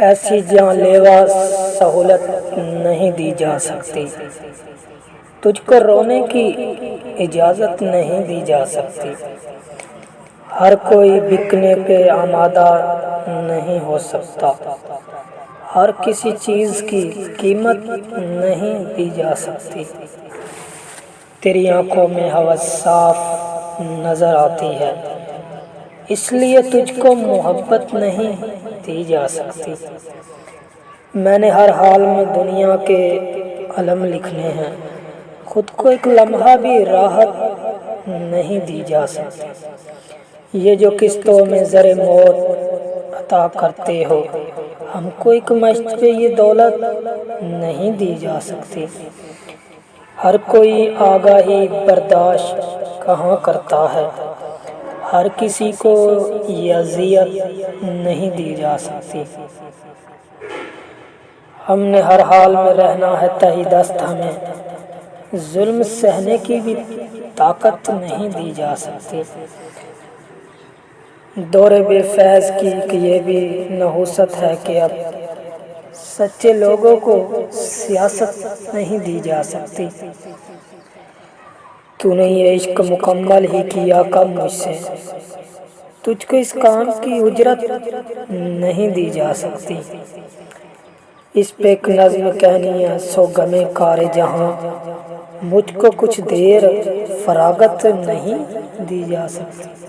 ایسی جان لیوا سہولت نہیں دی جا سکتی، تجھ کو رونے کی اجازت نہیں دی جا سکتی۔ ہر کوئی بکنے پہ آمادہ نہیں ہو سکتا، ہر کسی چیز کی قیمت نہیں دی جا سکتی۔ تیری آنکھوں میں ہوس صاف نظر آتی ہے، اس لیے تجھ کو محبت نہیں دی جا سکتی۔ میں نے ہر حال میں دنیا کے علم لکھنے ہیں، خود کو ایک لمحہ بھی راحت نہیں دی جا سکتی۔ یہ جو قسطوں میں زر موت عطا کرتے ہو، ہم کو ایک مشت پہ یہ دولت نہیں دی جا سکتی۔ ہر کوئی آگاہی برداشت کہاں کرتا ہے، ہر کسی کو یہ اذیت نہیں دی جا سکتی۔ ہم نے ہر حال میں رہنا ہے تہی دست، ہمیں ظلم سہنے کی بھی طاقت نہیں دی جا سکتی۔ دور بے فیض کی یہ بھی نحوست ہے کہ اب سچے لوگوں کو سیاست نہیں دی جا سکتی۔ تو نے یہ عشق مکمل ہی کیا کب مجھ سے، تجھ کو اس کام کی اجرت نہیں دی جا سکتی۔ اس پہ ایک نظم کہنی ہے، سو غمِ کار جہاں، مجھ کو کچھ دیر فراغت نہیں دی جا سکتی۔